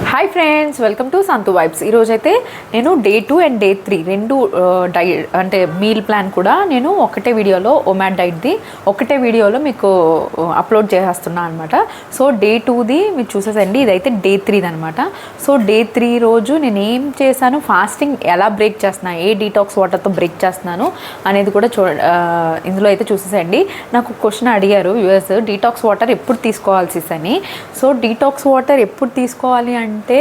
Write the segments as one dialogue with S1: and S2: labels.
S1: Hi friends, welcome to Santhu vibes. ఈరోజైతే నేను day 2 and day 3 రెండు అంటే మీల్ ప్లాన్ కూడా నేను ఒకటే వీడియోలో ఒమాట్ డైట్ది ఒకటే వీడియోలో మీకు అప్లోడ్ చేసేస్తున్నాను అనమాట. సో డే 2ది మీరు చూసేసండి, ఇదైతే డే 3ది అనమాట. సో డే 3 రోజు నేను ఏం చేశాను, ఫాస్టింగ్ ఎలా బ్రేక్ చేస్తున్నాను, ఏ డీటాక్స్ వాటర్తో బ్రేక్ చేస్తున్నాను అనేది కూడా ఇందులో అయితే చూసేసండి. నాకు క్వశ్చన్ అడిగారు వ్యూవర్స్, డీటాక్స్ వాటర్ ఎప్పుడు తీసుకోవాల్సి అని. సో డీటాక్స్ వాటర్ ఎప్పుడు తీసుకోవాలి అంటే,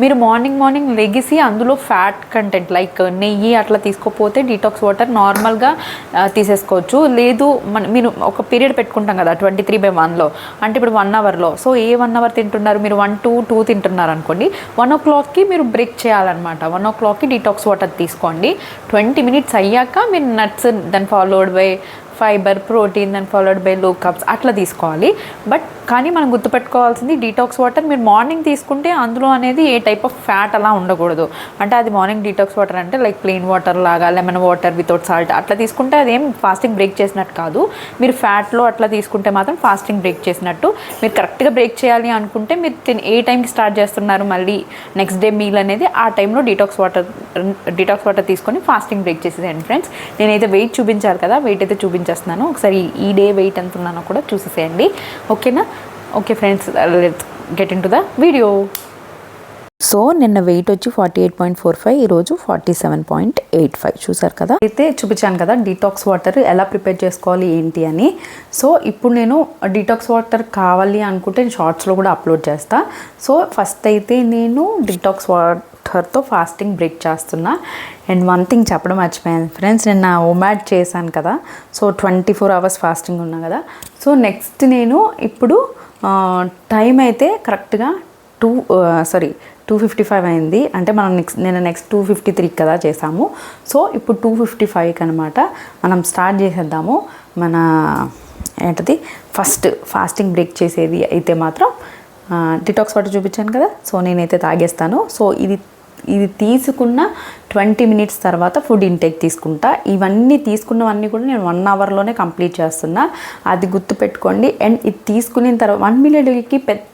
S1: మీరు మార్నింగ్ లెగిసి అందులో ఫ్యాట్ కంటెంట్ లైక్ నెయ్యి అట్లా తీసుకోపోతే డీటాక్స్ వాటర్ నార్మల్గా తీసేసుకోవచ్చు. లేదు మీరు ఒక పీరియడ్ పెట్టుకుంటాం కదా 23/1లో, అంటే ఇప్పుడు 1 అవర్లో. సో ఏ 1 అవర్ తింటున్నారు మీరు, 1 to 2 తింటున్నారు అనుకోండి, 1 o'clockకి మీరు బ్రేక్ చేయాలన్నమాట. 1 o'clockకి డీటాక్స్ వాటర్ తీసుకోండి. 20 minutes అయ్యాక మీరు nuts, then followed by fibre, protein, then followed by low carbs అట్లా తీసుకోవాలి. బట్ కానీ మనం గుర్తుపెట్టుకోవాల్సింది, డీటాక్స్ వాటర్ మీరు మార్నింగ్ తీసుకుంటే అందులో అనేది ఏ టైప్ ఆఫ్ ఫ్యాట్ అలా ఉండకూడదు. అంటే అది మార్నింగ్ డీటాక్స్ వాటర్ అంటే లైక్ ప్లెయిన్ వాటర్ లాగా, లెమన్ వాటర్ వితౌట్ సాల్ట్ అట్లా తీసుకుంటే అదేం ఫాస్టింగ్ బ్రేక్ చేసినట్టు కాదు. మీరు ఫ్యాట్లో అట్లా తీసుకుంటే మాత్రం ఫాస్టింగ్ బ్రేక్ చేసినట్టు. మీరు కరెక్ట్గా బ్రేక్ చేయాలి అనుకుంటే మీరు ఏ టైంకి స్టార్ట్ చేస్తున్నారు మళ్ళీ నెక్స్ట్ డే మీల్ అనేది, ఆ టైంలో డీటాక్స్ వాటర్ తీసుకొని ఫాస్టింగ్ బ్రేక్ చేసేయండి ఫ్రెండ్స్. నేనైతే వెయిట్ చూపించారు కదా, వెయిట్ అయితే చూపించేస్తున్నాను. ఒకసారి ఈ డే వెయిట్ ఎంత ఉన్నానో కూడా చూసేసేయండి, ఓకేనా? Okay friends, let's get in to the video. So నిన్న వెయిట్ వచ్చి 48.45, ఈరోజు 47.85 చూసారు కదా. అయితే చూపించాను కదా డీటాక్స్ వాటర్ ఎలా ప్రిపేర్ చేసుకోవాలి ఏంటి అని. సో ఇప్పుడు నేను డీటాక్స్ వాటర్ కావాలి అనుకుంటే షార్ట్స్లో కూడా అప్లోడ్ చేస్తా. సో ఫస్ట్ అయితే నేను డీటాక్స్ వాటర్తో ఫాస్టింగ్ బ్రేక్ చేస్తున్నా. అండ్ వన్ థింగ్ చెప్పడం మర్చిపోయాను ఫ్రెండ్స్, నేను ఒమాట్ చేశాను కదా, సో 24 hours ఫాస్టింగ్ ఉన్నా కదా. సో నెక్స్ట్ నేను ఇప్పుడు టైం అయితే కరెక్ట్గా 2:55 అయింది. అంటే మనం నేను నెక్స్ట్ 2:53 కదా చేసాము. సో ఇప్పుడు 2:55కి అనమాట మనం స్టార్ట్ చేసేద్దాము. మన ఏంటది ఫస్ట్ ఫాస్టింగ్ బ్రేక్ చేసేది అయితే మాత్రం డిటాక్స్ వాటర్ చూపించాను కదా, సో నేనైతే తాగేస్తాను. సో ఇది తీసుకున్న 20 minutes తర్వాత ఫుడ్ ఇంటేక్ తీసుకుంటా. ఇవన్నీ తీసుకున్నవన్నీ కూడా నేను 1 hourలోనే కంప్లీట్ చేస్తున్నా, అది గుర్తుపెట్టుకోండి. అండ్ ఇది తీసుకున్న తర్వాత 1 minute పెద్ద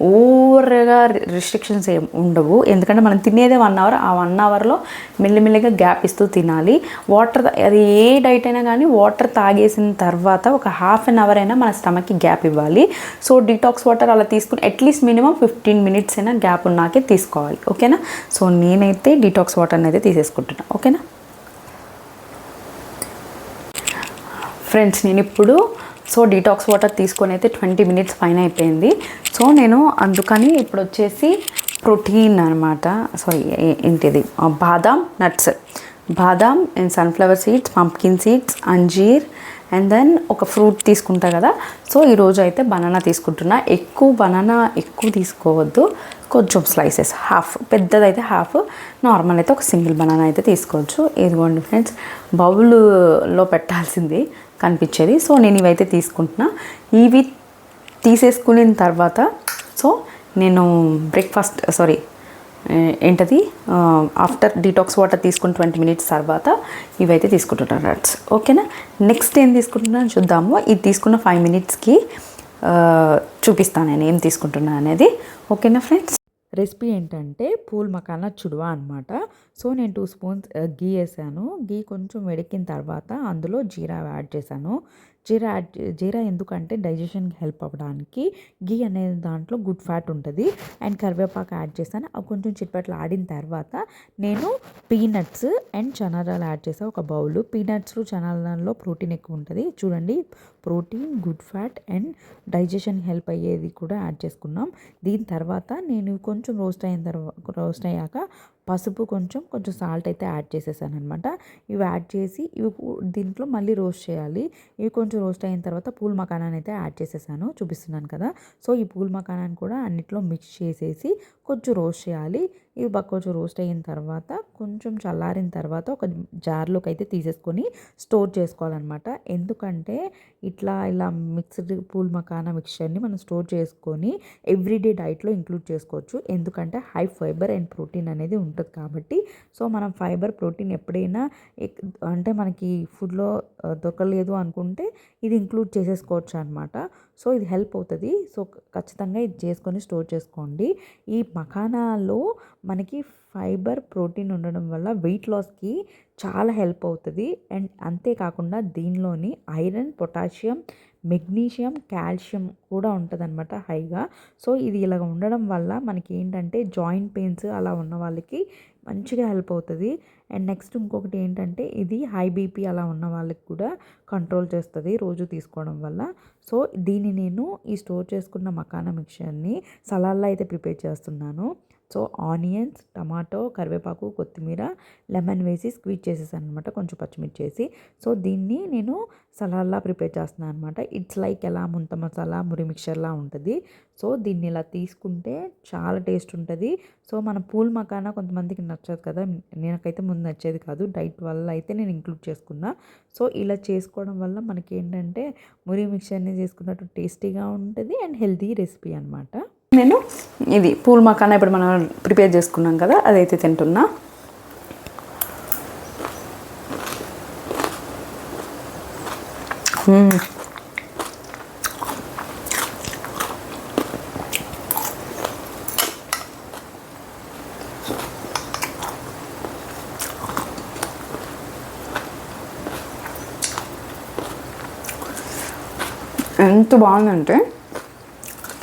S1: ఓవర్గా రిస్ట్రిక్షన్స్ ఏం ఉండవు, ఎందుకంటే మనం తినేదే 1 hour. ఆ 1 hourలో మెల్లిమెల్లిగా గ్యాప్ ఇస్తూ తినాలి. వాటర్, అది ఏ డైట్ అయినా కానీ వాటర్ తాగేసిన తర్వాత ఒక 1/2 hour అయినా మన స్టమక్కి గ్యాప్ ఇవ్వాలి. సో డీటాక్స్ వాటర్ అలా తీసుకుని అట్లీస్ట్ మినిమం 15 minutes అయినా గ్యాప్ ఉన్నాకే తీసుకోవాలి, ఓకేనా? సో నేనైతే డీటాక్స్ వాటర్ని అయితే తీసేసుకుంటున్నా, ఓకేనా ఫ్రెండ్స్? నేను ఇప్పుడు డీటాక్స్ వాటర్ తీసుకొని అయితే 20 minutes పైన అయిపోయింది. సో నేను అందుకని ఇప్పుడు వచ్చేసి ప్రోటీన్ అనమాట, ఏంటిది బాదాం నట్స్, బాదాం and sunflower seeds, pumpkin seeds, అంజీర్, అండ్ దెన్ ఒక ఫ్రూట్ తీసుకుంటా కదా. సో ఈరోజు అయితే బనానా తీసుకుంటున్నా. బనానా ఎక్కువ తీసుకోవద్దు, కొంచెం స్లైసెస్, హాఫ్, పెద్దదైతే హాఫ్, నార్మల్ అయితే ఒక సింగిల్ బనానా అయితే తీసుకోవచ్చు. ఇదిగోండి ఫ్రెండ్స్, బౌల్లో పెట్టాల్సింది కనిపించేది. సో నేను ఇవైతే తీసుకుంటున్నా. ఇవి తీసేసుకున్న తర్వాత సో నేను బ్రేక్ఫాస్ట్ ఏంటది ఆఫ్టర్ డీటాక్స్ వాటర్ తీసుకుని 20 minutes తర్వాత ఇవైతే తీసుకుంటున్నాను నట్స్, ఓకేనా? నెక్స్ట్ ఏం తీసుకుంటున్నాను చూద్దాము. ఇది తీసుకున్న 5 minutesకి చూపిస్తాను నేను ఏం తీసుకుంటున్నా అనేది, ఓకేనా ఫ్రెండ్స్? రెసిపీ ఏంటంటే పూల్ మకానా చుడువా అనమాట. సో నేను 2 spoons గీ వేసాను. గీ కొంచెం వేడెక్కిన తర్వాత అందులో జీరా యాడ్ చేశాను. జీరా ఎందుకంటే డైజెషన్కి హెల్ప్ అవ్వడానికి. గీ అనే దాంట్లో గుడ్ ఫ్యాట్ ఉంటుంది. అండ్ కరివేపాకు యాడ్ చేశాను. అవి కొంచెం చిట్పట్లు ఆడిన తర్వాత నేను పీనట్స్ అండ్ చనాదాలు యాడ్ చేసాను ఒక బౌల్. పీనట్స్ చనాదాల్లో ప్రోటీన్ ఎక్కువ ఉంటుంది చూడండి, protein, good fat and digestion help అయ్యేది కూడా యాడ్ చేసుకున్నాం. దీని తర్వాత నేను కొంచెం రోస్ట్ అయ్యాక పసుపు, కొంచెం సాల్ట్ అయితే యాడ్ చేసేసాను అనమాట. ఇవి యాడ్ చేసి దీంట్లో మళ్ళీ రోస్ట్ చేయాలి. ఇవి కొంచెం రోస్ట్ అయిన తర్వాత పూల్ మకానాన్ని అయితే యాడ్ చేసేసాను, చూపిస్తున్నాను కదా. సో ఈ పూల్ మకానాన్ని కూడా అన్నిట్లో మిక్స్ చేసేసి కొంచెం రోస్ట్ చేయాలి. ఇవి కొంచెం రోస్ట్ అయిన తర్వాత కొంచెం చల్లారిన తర్వాత ఒక జార్లోకి అయితే తీసేసుకొని స్టోర్ చేసుకోవాలన్నమాట. ఎందుకంటే ఇలా మిక్స్డ్ పూల్ మకానా మిక్చర్ని మనం స్టోర్ చేసుకొని ఎవ్రీడే డైట్లో ఇంక్లూడ్ చేసుకోవచ్చు. ఎందుకంటే హై ఫైబర్ అండ్ ప్రోటీన్ అనేది ఉంటుంది కాబట్టి. సో మనం ఫైబర్, ప్రోటీన్ ఎప్పుడైనా అంటే మనకి ఫుడ్లో దొరకలేదు అనుకుంటే ఇది ఇంక్లూడ్ చేసేసుకోవచ్చు అనమాట.
S2: సో ఇది హెల్ప్ అవుతుంది. సో ఖచ్చితంగా ఇది చేసుకొని స్టోర్ చేసుకోండి. ఈ మఖానాలో మనకి ఫైబర్, ప్రోటీన్ ఉండడం వల్ల వెయిట్ లాస్కి చాలా హెల్ప్ అవుతుంది. అండ్ అంతేకాకుండా దీనిలోని ఐరన్, పొటాషియం, మెగ్నీషియం, కాల్షియం కూడా ఉంటుందన్నమాట హైగా. సో ఇది ఇలాగ ఉండడం వల్ల మనకి ఏంటంటే జాయింట్ పెయిన్స్ అలా ఉన్న వాళ్ళకి మంచిగా హెల్ప్ అవుతుంది. అండ్ నెక్స్ట్ ఇంకొకటి ఏంటంటే ఇది హై బీపీ అలా ఉన్న వాళ్ళకి కూడా కంట్రోల్ చేస్తుంది రోజు తీసుకోవడం వల్ల. సో దీన్ని నేను ఈ స్టోర్ చేసుకున్న మఖానా మిక్చర్ని సలాడ్లో అయితే ప్రిపేర్ చేస్తున్నాను. సో ఆనియన్స్, టమాటో, కరివేపాకు, కొత్తిమీర, లెమన్ వేసి స్క్వీజ్ చేసేసాను అనమాట, కొంచెం పచ్చిమిర్చి వేసి. సో దీన్ని నేను సలాడ్లా ప్రిపేర్ చేస్తున్నాను అనమాట. ఇట్స్ లైక్ ఎలా ముంత మసాలా, మురి మిక్చర్లా ఉంటుంది. సో దీన్ని ఇలా తీసుకుంటే చాలా టేస్ట్ ఉంటుంది. సో మన పూల్ మఖానా కొంతమందికి నచ్చదు కదా, నేనకైతే ముందు నచ్చేది కాదు, డైట్ వల్ల అయితే నేను ఇంక్లూడ్ చేసుకున్నా. సో ఇలా చేసుకోవడం వల్ల మనకి ఏంటంటే మురి మిక్చర్ని చేసుకున్నట్టు టేస్టీగా ఉంటుంది అండ్ హెల్తీ రెసిపీ అనమాట.
S3: నేను ఇది పూల్ మఖానా ఇప్పుడు మనం ప్రిపేర్ చేసుకున్నాం కదా, అదైతే తింటున్నా. ఎంత బాగుందంటే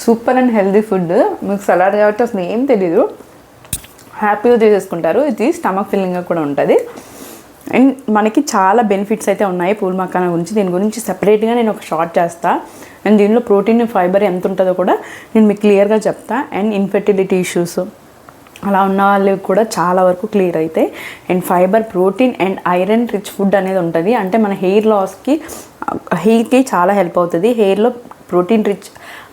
S3: సూపర్ అండ్ హెల్దీ ఫుడ్. మీకు సలాడ్ కాబట్టి అసలు ఏం తెలీదు, హ్యాపీగా చేసేసుకుంటారు. ఇది స్టమక్ ఫిల్లింగ్గా కూడా ఉంటుంది. అండ్ మనకి చాలా బెనిఫిట్స్ అయితే ఉన్నాయి పూల్ మఖానా గురించి. దీని గురించి సెపరేట్గా నేను ఒక షార్ట్ చేస్తాను. అండ్ దీనిలో ప్రోటీన్, ఫైబర్ ఎంత ఉంటుందో కూడా నేను మీకు క్లియర్గా చెప్తాను. అండ్ ఇన్ఫెర్టిలిటీ ఇష్యూస్ అలా ఉన్న వాళ్ళకి కూడా చాలా వరకు క్లియర్ అవుతాయి. And fibre, protein and iron rich food అనేది ఉంటుంది. అంటే మన హెయిర్కి చాలా హెల్ప్ అవుతుంది. హెయిర్లో ప్రోటీన్ రిచ్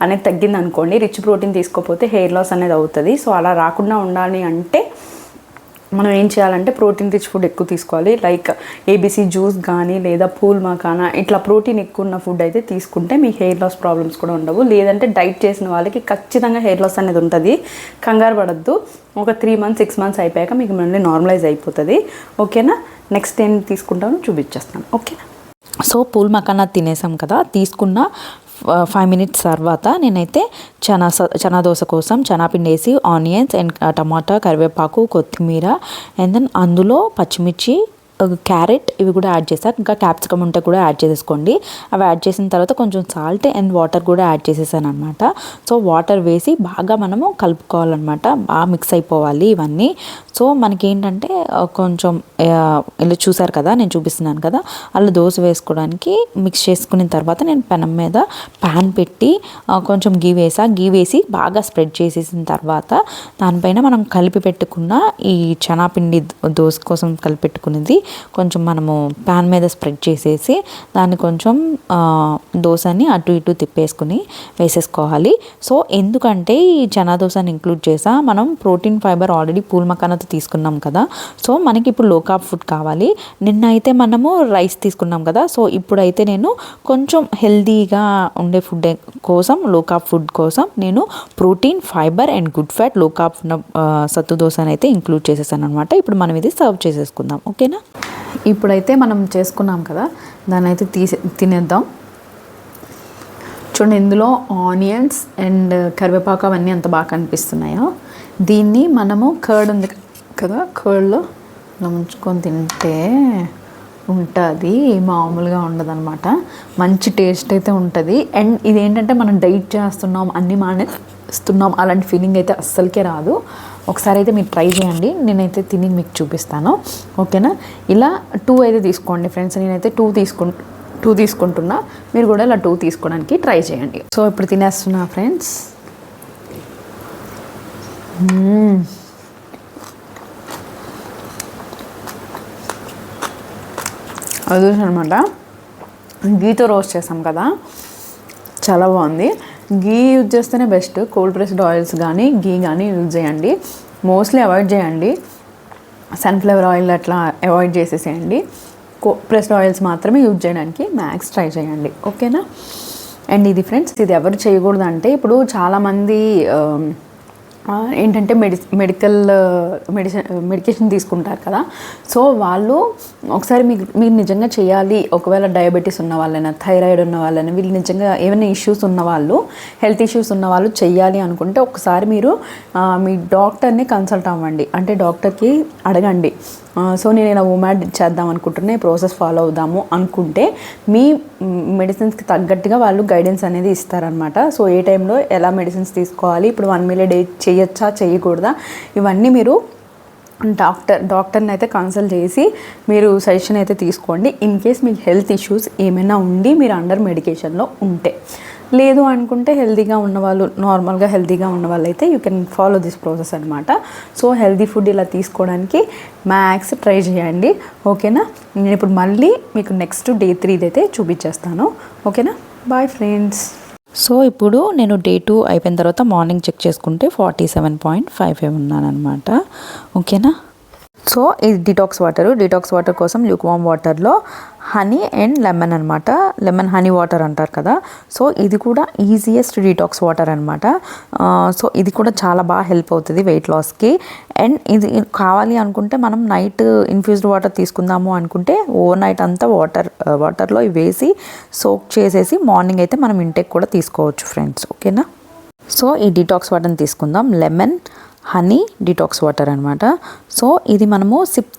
S3: అనేది తగ్గింది అనుకోండి, రిచ్ ప్రోటీన్ తీసుకోకపోతే హెయిర్ లాస్ అనేది అవుతుంది. సో అలా రాకుండా ఉండాలి అంటే మనం ఏం చేయాలంటే ప్రోటీన్ రిచ్ ఫుడ్ ఎక్కువ తీసుకోవాలి. లైక్ ఏబీసీ జ్యూస్ కానీ లేదా పూల్ మఖానా ఇట్లా ప్రోటీన్ ఎక్కువ ఉన్న ఫుడ్ అయితే తీసుకుంటే మీకు హెయిర్ లాస్ ప్రాబ్లమ్స్ కూడా ఉండవు. లేదంటే డైట్ చేసిన వాళ్ళకి ఖచ్చితంగా హెయిర్ లాస్ అనేది ఉంటుంది. కంగారు పడద్దు, ఒక 3 months 6 months అయిపోయాక మీకు మళ్ళీ నార్మలైజ్ అయిపోతుంది. ఓకేనా? నెక్స్ట్ ఏం తీసుకుంటానో చూపించేస్తాను. ఓకేనా?
S2: సో పూల్ మఖానా తినేసాం కదా, తీసుకున్న 5 minutes తర్వాత నేనైతే చనా దోశ కోసం చనాపిండి వేసి ఆనియన్స్ అండ్ టమాటా, కరివేపాకు, కొత్తిమీర అండ్ దెన్ అందులో పచ్చిమిర్చి, క్యారెట్ ఇవి కూడా యాడ్ చేశాను. ఇంకా క్యాప్సికమ్ ఉంటే కూడా యాడ్ చేసేసుకోండి. అవి యాడ్ చేసిన తర్వాత కొంచెం సాల్ట్ అండ్ వాటర్ కూడా యాడ్ చేసేసాను అనమాట. సో వాటర్ వేసి బాగా మనము కలుపుకోవాలన్నమాట, బాగా మిక్స్ అయిపోవాలి ఇవన్నీ. సో మనకి ఏంటంటే కొంచెం ఇలా చూసారు కదా, నేను చూపిస్తున్నాను కదా, అలా దోశ వేసుకోవడానికి మిక్స్ చేసుకున్న తర్వాత నేను పెనం మీద ప్యాన్ పెట్టి కొంచెం గీ వేసి బాగా స్ప్రెడ్ చేసేసిన తర్వాత దానిపైన మనం కలిపి పెట్టుకున్న ఈ చనాపిండి దోశ కోసం కలిపి పెట్టుకున్నది కొంచెం మనము ప్యాన్ మీద స్ప్రెడ్ చేసేసి దాన్ని కొంచెం దోశని అటు ఇటు తిప్పేసుకుని వేసేసుకోవాలి. సో ఎందుకంటే ఈ చనా దోశని ఇంక్లూడ్ చేసా, మనం ప్రోటీన్, ఫైబర్ ఆల్రెడీ పూల్ మఖానాతో తీసుకున్నాం కదా. సో మనకి ఇప్పుడు లో కార్బ్ ఫుడ్ కావాలి. నిన్న అయితే మనము రైస్ తీసుకున్నాం కదా, సో ఇప్పుడైతే నేను కొంచెం హెల్దీగా ఉండే ఫుడ్ కోసం, లో కార్బ్ ఫుడ్ కోసం నేను protein, fibre and good fat లో కార్బ్ ఉన్న సత్తు దోశని అయితే ఇంక్లూడ్ చేసేసాను అనమాట. ఇప్పుడు మనం ఇది సర్వ్ చేసేసుకుందాం. ఓకేనా?
S1: ఇప్పుడైతే మనం చేసుకున్నాం కదా, దాన్ని అయితే తినేద్దాం. చూడండి, ఇందులో ఆనియన్స్ అండ్ కరివేపాకు అవన్నీ ఎంత బాగా కనిపిస్తున్నాయో. దీన్ని మనము కర్డ్ ఉంది కదా, కర్డ్లో ఇలా ముంచుకొని తింటే ఉంటుంది, మామూలుగా ఉండదన్నమాట. మంచి టేస్ట్ అయితే ఉంటుంది. అండ్ ఇదేంటంటే మనం డైట్ చేస్తున్నాం, అన్నీ మానేస్తున్నాం అలాంటి ఫీలింగ్ అయితే అస్సలకే రాదు. ఒకసారి అయితే మీరు ట్రై చేయండి, నేనైతే తిని మీకు చూపిస్తాను. ఓకేనా? ఇలా 2 అయితే తీసుకోండి ఫ్రెండ్స్. నేనైతే 2 తీసుకుంటున్నా, మీరు కూడా ఇలా 2 తీసుకోవడానికి ట్రై చేయండి. సో ఇప్పుడు తినేస్తున్నా ఫ్రెండ్స్. అది అనమాట, గీతో రోస్ట్ చేసాం కదా, చాలా బాగుంది. గీ యూజ్ చేస్తేనే బెస్ట్. కోల్డ్ ప్రెస్డ్ ఆయిల్స్ కానీ గీ కానీ యూజ్ చేయండి. మోస్ట్లీ అవాయిడ్ చేయండి. సన్ఫ్లవర్ ఆయిల్ అట్లా అవాయిడ్ చేసేసేయండి. ప్రెస్డ్ ఆయిల్స్ మాత్రమే యూజ్ చేయడానికి మ్యాక్స్ ట్రై చేయండి. ఓకేనా? అండ్ ఇది ఫ్రెండ్స్, ఇది ఎవరు చేయకూడదు అంటే, ఇప్పుడు చాలామంది ఏంటంటే మెడికేషన్ తీసుకుంటారు కదా, సో వాళ్ళు ఒకసారి మీరు నిజంగా చేయాలి, ఒకవేళ డయాబెటీస్ ఉన్న వాళ్ళైనా, థైరాయిడ్ ఉన్న వాళ్ళైనా, వీళ్ళు నిజంగా ఏమైనా ఇష్యూస్ ఉన్నవాళ్ళు, హెల్త్ ఇష్యూస్ ఉన్న వాళ్ళు చెయ్యాలి అనుకుంటే ఒకసారి మీరు మీ డాక్టర్ని కన్సల్ట్ అవ్వండి. అంటే డాక్టర్కి అడగండి, సో నేను ఇలా ఓమాడ్ చేద్దాం అనుకుంటున్నా, ఈ ప్రాసెస్ ఫాలో అవుదాము అనుకుంటే మీ మెడిసిన్స్కి తగ్గట్టుగా వాళ్ళు గైడెన్స్ అనేది ఇస్తారనమాట. సో ఏ టైంలో ఎలా మెడిసిన్స్ తీసుకోవాలి, ఇప్పుడు 1 మీల్ డే చేయొచ్చా చేయకూడదా, ఇవన్నీ మీరు డాక్టర్ని అయితే కన్సల్ట్ చేసి మీరు సజెషన్ అయితే తీసుకోండి. ఇన్ కేస్ మీకు హెల్త్ ఇష్యూస్ ఏమైనా ఉండి మీరు అండర్ మెడికేషన్లో ఉంటే. లేదు అనుకుంటే హెల్తీగా ఉన్నవాళ్ళు, నార్మల్గా హెల్తీగా ఉన్న వాళ్ళు అయితే you can follow this process అనమాట. సో హెల్తీ ఫుడ్ ఇలా తీసుకోవడానికి మ్యాక్స్ ట్రై చేయండి, ఓకేనా. నేను ఇప్పుడు మళ్ళీ మీకు నెక్స్ట్ డే 3 అయితే చూపించేస్తాను, ఓకేనా. Bye friends.
S2: సో ఇప్పుడు నేను డే 2 అయిపోయిన తర్వాత మార్నింగ్ చెక్ చేసుకుంటే 47.55 ఉన్నాను అనమాట, ఓకేనా. సో ఇది డిటాక్స్ వాటర్ కోసం ల్యూక్వామ్ వాటర్లో హనీ అండ్ లెమన్ అనమాట, లెమన్ హనీ వాటర్ అంటారు కదా. సో ఇది కూడా ఈజియెస్ట్ డిటాక్స్ వాటర్ అనమాట. సో ఇది కూడా చాలా బాగా హెల్ప్ అవుతుంది వెయిట్ లాస్కి. అండ్ ఇది కావాలి అనుకుంటే మనం నైట్ ఇన్ఫ్యూజ్డ్ వాటర్ తీసుకుందాము అనుకుంటే ఓవర్ నైట్ అంతా వాటర్లో వేసి సోక్ చేసేసి మార్నింగ్ అయితే మనం ఇంటేక్ కూడా తీసుకోవచ్చు ఫ్రెండ్స్, ఓకేనా. సో ఈ డిటాక్స్ వాటర్ని తీసుకుందాం, లెమన్ హనీ డిటాక్స్ వాటర్ అనమాట. సో ఇది మనము సిప్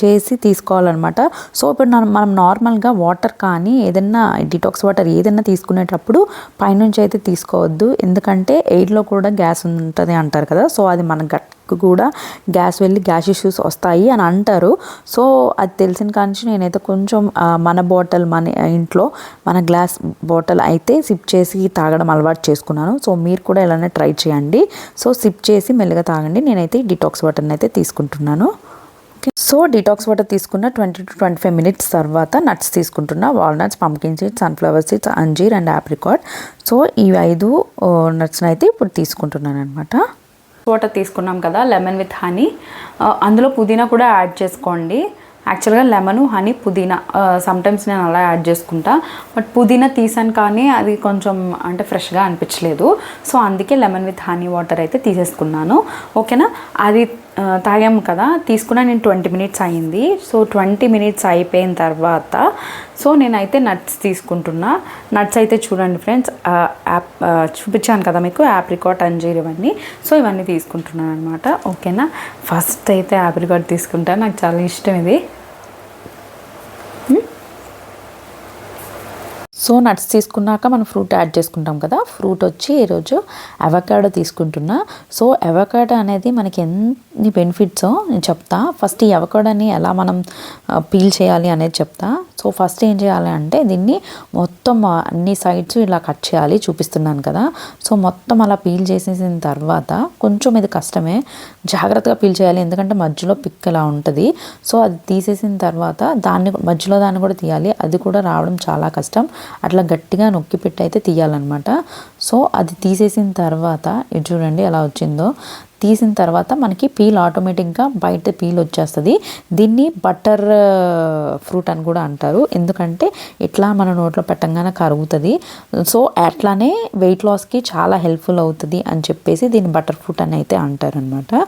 S2: చేసి తీసుకోవాలన్నమాట. సో ఇప్పుడు మనం నార్మల్గా వాటర్ కానీ ఏదైనా డిటాక్స్ వాటర్ ఏదైనా తీసుకునేటప్పుడు పైనుంచి అయితే తీసుకోవద్దు, ఎందుకంటే ఎయిర్లో కూడా గ్యాస్ ఉంటుంది అంటారు కదా. సో అది మన గట్ కూడా గ్యాస్ వెళ్ళి గ్యాస్ ఇష్యూస్ వస్తాయి అని అంటారు. సో అది తెలిసిన కాంచి నేనైతే కొంచెం మన బాటిల్, మన ఇంట్లో మన గ్లాస్ బాటిల్ అయితే సిప్ చేసి తాగడం అలవాటు చేసుకున్నాను. సో మీరు కూడా ఇలానే ట్రై చేయండి. సో సిప్ చేసి మెల్లగా తాగండి. నేనైతే డిటాక్స్ వాటర్ని అయితే తీసుకుంటున్నాను. సో డిటాక్స్ వాటర్ తీసుకున్న 20 to 25 minutes తర్వాత నట్స్ తీసుకుంటున్నా, walnuts, pumpkin seeds, sunflower seeds, అంజీర్ అండ్ ఆప్రికాట్. సో ఈ 5 నట్స్ని అయితే ఇప్పుడు తీసుకుంటున్నాను అనమాట.
S1: వాటర్ తీసుకున్నాం కదా, లెమన్ విత్ హనీ, అందులో పుదీనా కూడా యాడ్ చేసుకోండి. యాక్చువల్గా లెమను, హనీ, పుదీనా సమ్టైమ్స్ నేను అలా యాడ్ చేసుకుంటా, బట్ పుదీనా తీసాను కానీ అది కొంచెం అంటే ఫ్రెష్గా అనిపించలేదు. సో అందుకే లెమన్ విత్ హనీ వాటర్ అయితే తీసేసుకున్నాను, ఓకేనా. అది తాగాము కదా, తీసుకున్నా నేను 20 minutes అయింది. సో 20 minutes అయిపోయిన తర్వాత సో నేనైతే నట్స్ తీసుకుంటున్నా. నట్స్ అయితే చూడండి ఫ్రెండ్స్, చూపించాను కదా మీకు, ఆప్రికాట్, అంజీర్ ఇవన్నీ. సో ఇవన్నీ తీసుకుంటున్నాను అనమాట, ఓకేనా. ఫస్ట్ అయితే ఆప్రికాట్ తీసుకుంటాను, నాకు చాలా ఇష్టం ఇది.
S2: సో నట్స్ తీసుకున్నాక మనం ఫ్రూట్ యాడ్ చేసుకుంటాం కదా. ఫ్రూట్ వచ్చి ఈరోజు అవకాడో తీసుకుంటున్నా. సో అవకాడో అనేది మనకి ఎన్ని బెనిఫిట్సో నేను చెప్తా. ఫస్ట్ ఈ అవకాడోని ఎలా మనం పీల్ చేయాలి అనేది చెప్తా. సో ఫస్ట్ ఏం చేయాలి అంటే దీన్ని మొత్తం అన్ని సైడ్స్ ఇలా కట్ చేయాలి, చూపిస్తున్నాను కదా. సో మొత్తం అలా పీల్ చేసేసిన తర్వాత కొంచెం ఇది కష్టమే, జాగ్రత్తగా పీల్ చేయాలి, ఎందుకంటే మధ్యలో పిక్ ఇలా ఉంటుంది. సో అది తీసేసిన తర్వాత మధ్యలో దాన్ని కూడా తీయాలి, అది కూడా రావడం చాలా కష్టం. అట్లా గట్టిగా నొక్కి పెట్టి అయితే తీయాలన్నమాట. సో అది తీసేసిన తర్వాత ఇది చూడండి ఎలా వచ్చిందో. తీసిన తర్వాత మనకి పీల్ ఆటోమేటిక్గా బయట పీల్ వచ్చేస్తుంది. దీన్ని బటర్ ఫ్రూట్ అని కూడా అంటారు, ఎందుకంటే ఇట్లా మన నోట్లో పెట్టంగానే కరుగుతుంది. సో అట్లానే వెయిట్ లాస్కి చాలా హెల్ప్ఫుల్ అవుతుంది అని చెప్పేసి దీన్ని బటర్ ఫ్రూట్ అని అయితే అంటారు అనమాట.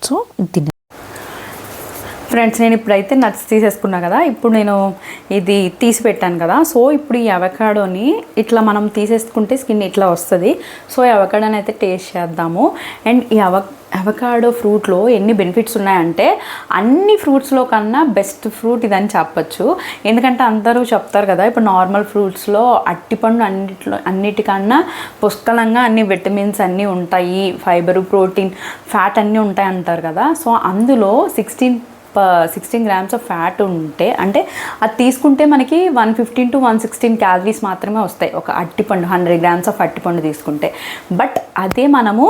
S2: సో
S1: ఫ్రెండ్స్ నేను ఇప్పుడైతే నట్స్ తీసేసుకున్నా కదా, ఇప్పుడు నేను ఇది తీసి పెట్టాను కదా. సో ఇప్పుడు ఈ అవకాడోని ఇట్లా మనం తీసేసుకుంటే స్కిన్ ఇట్లా వస్తుంది. సో ఈ అవకాడోని అయితే టేస్ట్ చేద్దాము. అండ్ ఈ అవకాడో ఫ్రూట్లో ఎన్ని బెనిఫిట్స్ ఉన్నాయంటే అన్ని ఫ్రూట్స్లో కన్నా బెస్ట్ ఫ్రూట్ ఇదని చెప్పచ్చు. ఎందుకంటే అందరూ చెప్తారు కదా, ఇప్పుడు నార్మల్ ఫ్రూట్స్లో అట్టిపండు అన్నిటికన్నా పుష్కలంగా అన్ని విటమిన్స్ అన్నీ ఉంటాయి, ఫైబరు, ప్రోటీన్, ఫ్యాట్ అన్నీ ఉంటాయి అంటారు కదా. సో అందులో 16 grams ఆఫ్ ఫ్యాట్ ఉంటే, అంటే అది తీసుకుంటే మనకి 115 to 116 calories మాత్రమే వస్తాయి ఒక అట్టిపండు, 100 grams ఆఫ్ అట్టిపండు తీసుకుంటే. బట్ అదే మనము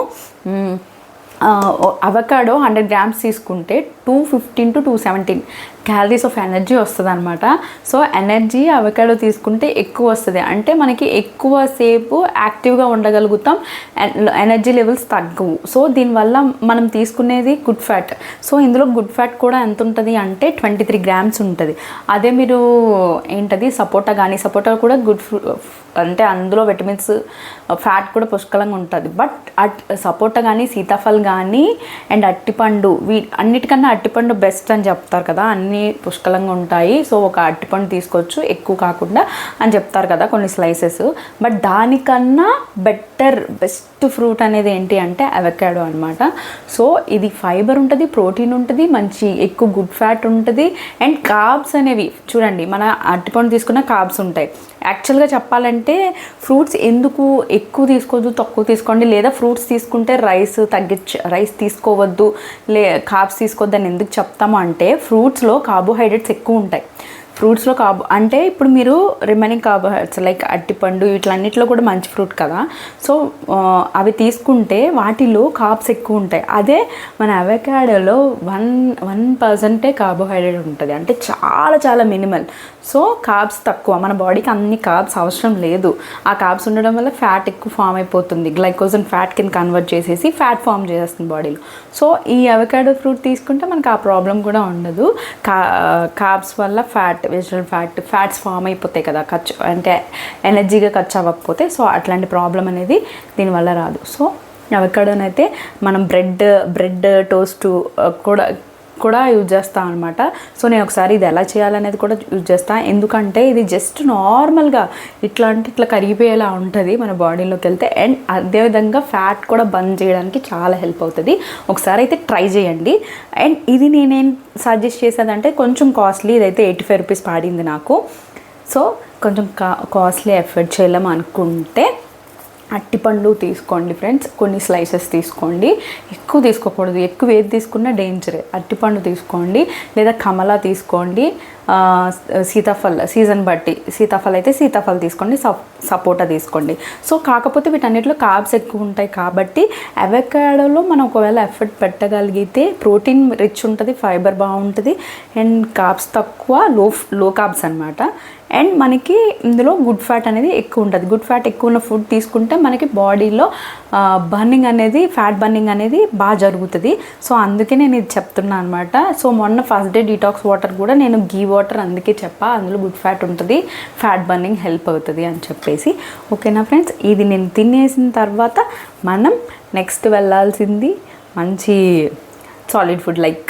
S1: అవకాడో 100 grams తీసుకుంటే 215 to 217 క్యాలరీస్ ఆఫ్ ఎనర్జీ వస్తుంది అనమాట. సో ఎనర్జీ అవకాడో తీసుకుంటే ఎక్కువ వస్తుంది, అంటే మనకి ఎక్కువసేపు యాక్టివ్గా ఉండగలుగుతాం, ఎనర్జీ లెవెల్స్ తగ్గవు. సో దీనివల్ల మనం తీసుకునేది గుడ్ ఫ్యాట్. సో ఇందులో గుడ్ ఫ్యాట్ కూడా ఎంత ఉంటుంది అంటే 23 grams ఉంటుంది. అదే మీరు ఏంటది సపోటా కానీ, సపోటా కూడా గుడ్ అంటే అందులో విటమిన్స్ ఫ్యాట్ కూడా పుష్కలంగా ఉంటుంది. బట్ సపోటా కానీ, సీతాఫల్ కానీ అండ్ అట్టిపండు, అన్నిటికన్నా అట్టిపండు బెస్ట్ అని చెప్తారు కదా, అన్నీ పుష్కలంగా ఉంటాయి. సో ఒక అట్టిపండు తీసుకోవచ్చు ఎక్కువ కాకుండా అని చెప్తారు కదా కొన్ని స్లైసెస్. బట్ దానికన్నా బెస్ట్ ఫ్రూట్ అనేది ఏంటి అంటే అవకాడో అనమాట. సో ఇది ఫైబర్ ఉంటుంది, ప్రోటీన్ ఉంటుంది, మంచి ఎక్కువ గుడ్ ఫ్యాట్ ఉంటుంది అండ్ కార్బ్స్ అనేవి చూడండి, మన అట్టిపండు తీసుకున్న కార్బ్స్ ఉంటాయి. యాక్చువల్గా చెప్పాలంటే ఫ్రూట్స్ ఎందుకు ఎక్కువ తీసుకోవద్దు, తక్కువ తీసుకోండి, లేదా ఫ్రూట్స్ తీసుకుంటే రైస్ తీసుకోవద్దు, కార్బ్స్ తీసుకోవద్దు అని ఎందుకు చెప్తాము అంటే ఫ్రూట్స్లో కార్బోహైడ్రేట్స్ ఎక్కువ ఉంటాయి. ఫ్రూట్స్లో అంటే ఇప్పుడు మీరు రిమైనింగ్ కార్బోహైడ్రేట్స్ లైక్ అట్టిపండు వీటిలన్నిటిలో కూడా మంచి ఫ్రూట్ కదా, సో అవి తీసుకుంటే వాటిలో కార్బ్స్ ఎక్కువ ఉంటాయి. అదే మన అవకాడోలో 1% కార్బోహైడ్రేట్ ఉంటుంది, అంటే చాలా మినిమల్. సో కార్బ్స్ తక్కువ, మన బాడీకి అన్ని కార్బ్స్ అవసరం లేదు. ఆ కార్బ్స్ ఉండడం వల్ల ఫ్యాట్ ఎక్కువ ఫామ్ అయిపోతుంది, గ్లైకోజన్ ఫ్యాట్ కింద కన్వర్ట్ చేసేసి ఫ్యాట్ ఫామ్ చేసేస్తుంది బాడీలో. సో ఈ అవకాడో ఫ్రూట్ తీసుకుంటే మనకు ఆ ప్రాబ్లం కూడా ఉండదు. కార్బ్స్ వల్ల వెజిటబుల్ ఫ్యాట్స్ ఫామ్ అయిపోతాయి కదా, అంటే ఎనర్జీగా ఖర్చు అవ్వకపోతే. సో అట్లాంటి ప్రాబ్లం అనేది దీనివల్ల రాదు. సో అవకాడోనైతే మనం బ్రెడ్ టోస్ట్ కూడా యూజ్ చేస్తాను అనమాట. సో నేను ఒకసారి ఇది ఎలా చేయాలనేది కూడా యూజ్ చేస్తాను, ఎందుకంటే ఇది జస్ట్ నార్మల్గా ఇట్లా కరిగిపోయేలా ఉంటుంది మన బాడీలోకి వెళ్తే. అండ్ అదేవిధంగా ఫ్యాట్ కూడా బంద్ చేయడానికి చాలా హెల్ప్ అవుతుంది. ఒకసారి అయితే ట్రై చేయండి. అండ్ ఇది నేనేం సజెస్ట్ చేసేదంటే కొంచెం కాస్ట్లీ, ఇదైతే 85 rupees పడింది నాకు. సో కొంచెం కాస్ట్లీ ఎఫర్ట్ చేయలేం అనుకుంటే అట్టిపండు తీసుకోండి ఫ్రెండ్స్, కొన్ని స్లైసెస్ తీసుకోండి, ఎక్కువ తీసుకోకూడదు, ఎక్కువ ఏది తీసుకున్నా డేంజరే. అట్టిపండు తీసుకోండి, లేదా కమలా తీసుకోండి, సీతాఫల్ సీజన్ బట్టి సీతాఫల్ అయితే సీతాఫల్ తీసుకోండి, సపోటా తీసుకోండి. సో కాకపోతే వీటన్నిటిలో కార్బ్స్ ఎక్కువ ఉంటాయి కాబట్టి అవకాడోలో మనం ఒకవేళ ఎఫర్ట్ పెట్టగలిగితే ప్రోటీన్ రిచ్ ఉంటుంది, ఫైబర్ బాగుంటుంది అండ్ కార్బ్స్ తక్కువ, లో కార్బ్స్ అనమాట. అండ్ మనకి ఇందులో గుడ్ ఫ్యాట్ అనేది ఎక్కువ ఉంటుంది. గుడ్ ఫ్యాట్ ఎక్కువ ఉన్న ఫుడ్ తీసుకుంటే మనకి బాడీలో ఫ్యాట్ బర్నింగ్ అనేది బాగా జరుగుతుంది. సో అందుకే నేను ఇది చెప్తున్నాను అనమాట. సో మొన్న ఫస్ట్ డే డీటాక్స్ వాటర్ కూడా నేను గీ వాటర్ అందుకే అందులో గుడ్ ఫ్యాట్ ఉంటుంది, ఫ్యాట్ బర్నింగ్ హెల్ప్ అవుతుంది అని చెప్పేసి. ఓకేనా ఫ్రెండ్స్, ఇది నేను తినేసిన తర్వాత మనం నెక్స్ట్ వెళ్ళాల్సింది మంచి సాలిడ్ ఫుడ్, లైక్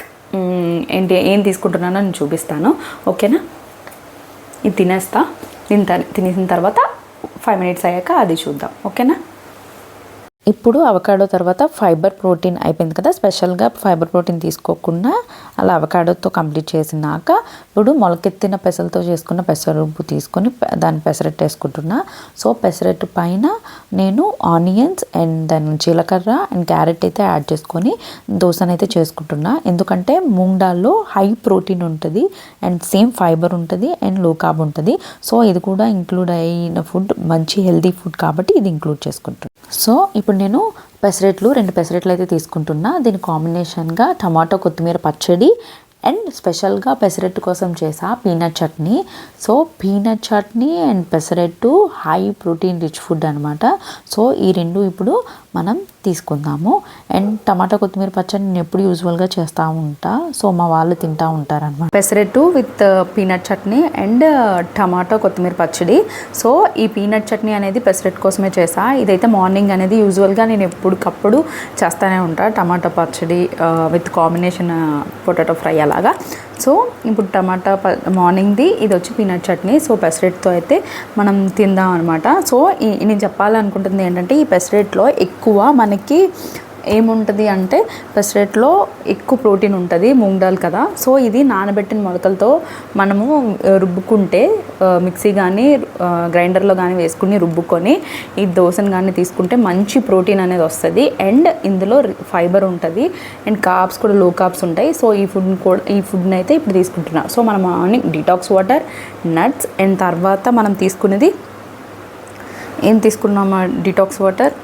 S1: ఏం తీసుకుంటున్నానో నేను చూపిస్తాను. ఓకేనా, ఇది తినేసిన తర్వాత 5 minutes అయ్యాక అది చూద్దాం. ఓకేనా,
S2: ఇప్పుడు అవకాడో తర్వాత ఫైబర్ ప్రోటీన్ అయిపోయింది కదా, స్పెషల్గా ఫైబర్ ప్రోటీన్ తీసుకోకుండా అలా అవకాడోతో కంప్లీట్ చేసినాక ఇప్పుడు మొలకెత్తిన పెసలతో చేసుకున్న పెసరరుబ్బు తీసుకొని దాన్ని పెసరట్టు వేసుకుంటున్నా. సో పెసరట్టు పైన నేను ఆనియన్స్ అండ్ దాని జీలకర్ర అండ్ క్యారెట్ అయితే యాడ్ చేసుకొని దోశనైతే చేసుకుంటున్నా. ఎందుకంటే మూంగ్ దాల్లో హై ప్రోటీన్ ఉంటుంది అండ్ సేమ్ ఫైబర్ ఉంటుంది అండ్ లో కార్బ్ ఉంటుంది. సో ఇది కూడా ఇంక్లూడ్ అయిన ఫుడ్, మంచి హెల్దీ ఫుడ్ కాబట్టి ఇది ఇంక్లూడ్ చేసుకుంటున్నాను. సో ఇప్పుడు నేను 2 పెసరెట్లు అయితే తీసుకుంటున్నా. దీని కాంబినేషన్గా టమాటో కొత్తిమీర పచ్చడి అండ్ స్పెషల్గా పెసరట్టు కోసం చేసా peanut chutney. So peanut chutney and pesarattu high protein rich food అనమాట. సో ఈ రెండు ఇప్పుడు మనం తీసుకుందాము. అండ్ టమాటా కొత్తిమీర పచ్చడి నేను ఎప్పుడు యూజువల్గా చేస్తూ ఉంటా, సో మా వాళ్ళు తింటూ ఉంటారనమాట.
S1: Pesarattu with peanut chutney and tomato కొత్తిమీర పచ్చడి. సో ఈ పీనట్ చట్నీ అనేది పెసరట్టు కోసమే చేసా. ఇదైతే మార్నింగ్ అనేది యూజువల్గా నేను ఎప్పటికప్పుడు చేస్తూనే ఉంటా, టమాటా పచ్చడి విత్ కాంబినేషన్ పొటాటో ఫ్రై అలాగా. సో ఇప్పుడు టమాటా మార్నింగ్ది, ఇది వచ్చి పీనట్ చట్నీ. సో పెసరట్టుతో అయితే మనం తిందాం అనమాట. సో నేను చెప్పాలనుకుంటుంది ఏంటంటే ఈ పెసరట్టులో ఎక్కువ మనకి ఏముంటుంది అంటే పెసరట్లో ఎక్కువ ప్రోటీన్ ఉంటుంది, మూంగ్ దాల్ కదా. సో ఇది నానబెట్టిన మొలకలతో మనము రుబ్బుకుంటే మిక్సీ కానీ గ్రైండర్లో కానీ వేసుకుని రుబ్బుకొని ఈ దోశను కానీ తీసుకుంటే మంచి ప్రోటీన్ అనేది వస్తుంది. అండ్ ఇందులో ఫైబర్ ఉంటుంది అండ్ కార్బ్స్ కూడా లో కార్బ్స్ ఉంటాయి. సో ఈ ఫుడ్ని అయితే ఇప్పుడు తీసుకుంటున్నాం. సో మనం morning detox water, nuts and తర్వాత మనం తీసుకునేది ఏం తీసుకున్నామా, detox water,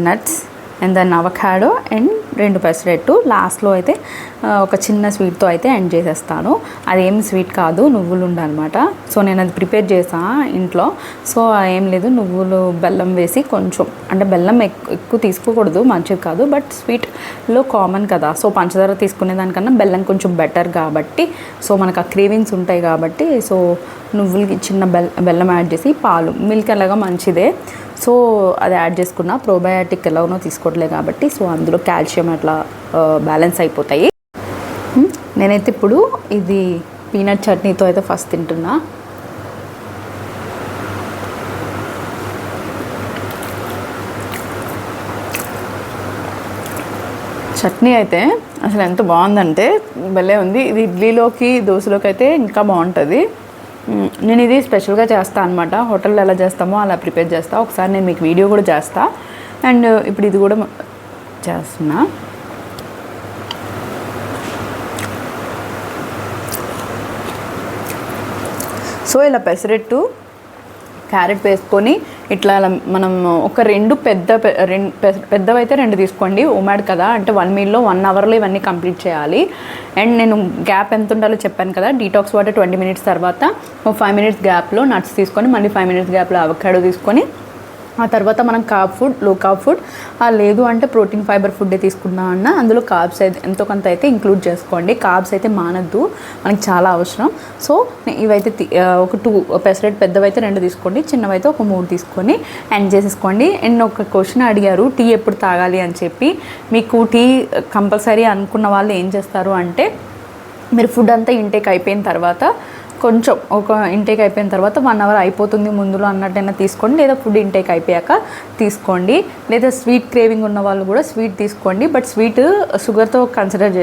S1: nuts and then avocado and 2 pesarattu, లాస్ట్లో అయితే ఒక చిన్న స్వీట్తో అయితే ఎండ్ చేసేస్తాను. అదేం స్వీట్ కాదు, నువ్వులు ఉండనమాట. సో నేను అది ప్రిపేర్ చేసా ఇంట్లో. సో ఏం లేదు, నువ్వులు బెల్లం వేసి కొంచెం, అంటే బెల్లం ఎక్కువ తీసుకోకూడదు, మంచిది కాదు, బట్ స్వీట్లో కామన్ కదా. సో పంచదార తీసుకునే దానికన్నా బెల్లం కొంచెం బెటర్ కాబట్టి, సో మనకు ఆ క్రేవింగ్స్ ఉంటాయి కాబట్టి, సో నువ్వులకి చిన్న బెల్లం యాడ్ చేసి పాలు, మిల్క్ ఎలాగా మంచిదే. సో అది యాడ్ చేసుకున్న ప్రోబయాటిక్ ఎలాగనో తీసుకోవట్లేదు కాబట్టి, సో అందులో కాల్షియం అట్లా బ్యాలెన్స్ అయిపోతాయి. నేనైతే ఇప్పుడు ఇది పీనట్ చట్నీతో అయితే ఫస్ట్ తింటున్నా. చట్నీ అయితే అసలు ఎంత బాగుందంటే భలే ఉంది. ఇది ఇడ్లీలోకి దోశలోకి అయితే ఇంకా బాగుంటుంది. నేను ఇది స్పెషల్గా చేస్తాను అనమాట. హోటల్లో ఎలా చేస్తామో అలా ప్రిపేర్ చేస్తా. ఒకసారి నేను మీకు వీడియో కూడా చేస్తా. అండ్ ఇప్పుడు ఇది కూడా చేస్తున్నా. సో ఇలా పెసరెట్టు క్యారెట్ వేసుకొని ఇట్లా మనం ఒక 2 పెద్దవైతే 2 తీసుకోండి. ఓమాడ్ కదా, అంటే 1 మీల్లో 1 అవర్లో ఇవన్నీ కంప్లీట్ చేయాలి. అండ్ నేను గ్యాప్ ఎంత ఉండాలో చెప్పాను కదా, డీటాక్స్ వాటర్ 20 మినిట్స్ తర్వాత 5 మినిట్స్ గ్యాప్లో నట్స్ తీసుకొని, మళ్ళీ 5 మినిట్స్ గ్యాప్లో అవకాడో తీసుకొని, ఆ తర్వాత మనం కార్బ్ ఫుడ్, లో కార్బ్ ఫుడ్, లేదు అంటే ప్రోటీన్ ఫైబర్ ఫుడ్ తీసుకున్నా అన్న అందులో కార్బ్స్ అయితే ఎంతో కొంత అయితే ఇంక్లూడ్ చేసుకోండి. కార్బ్స్ అయితే మానద్దు, మనకి చాలా అవసరం. సో ఇవైతే ఒక 2 పెసరెట్ పెద్దవైతే 2 తీసుకోండి, చిన్నవైతే ఒక 3 తీసుకొని ఎండ్ చేసేసుకోండి. అండ్ ఒక క్వశ్చన్ అడిగారు, టీ ఎప్పుడు తాగాలి అని చెప్పి. మీకు టీ కంపల్సరీ అనుకున్న వాళ్ళు ఏం చేస్తారు అంటే, మీరు ఫుడ్ అంతా ఇంటేక్ అయిపోయిన తర్వాత, కొంచెం ఒక ఇంటేక్ అయిపోయిన తర్వాత 1 అవర్ అయిపోతుంది ముందులో అన్నట్టయినా తీసుకోండి, లేదా ఫుడ్ ఇంటేక్ అయిపోయాక తీసుకోండి. లేదా స్వీట్ క్రేవింగ్ ఉన్న వాళ్ళు కూడా స్వీట్ తీసుకోండి, బట్ స్వీట్ షుగర్తో కన్సిడర్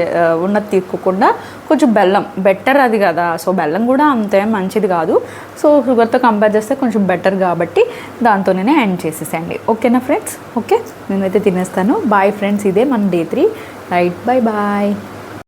S1: ఉన్నది తీసుకోకుండా కొంచెం బెల్లం బెటర్ అది కదా. సో బెల్లం కూడా అంతే మంచిది కాదు. సో షుగర్తో కంపేర్ చేస్తే కొంచెం బెటర్ కాబట్టి దాంతోనే ఎండ్ చేసేసండి. ఓకేనా ఫ్రెండ్స్? ఓకే, నేనైతే తినేస్తాను. బాయ్ ఫ్రెండ్స్, ఇదే మన డే 3 రైట్. Bye bye.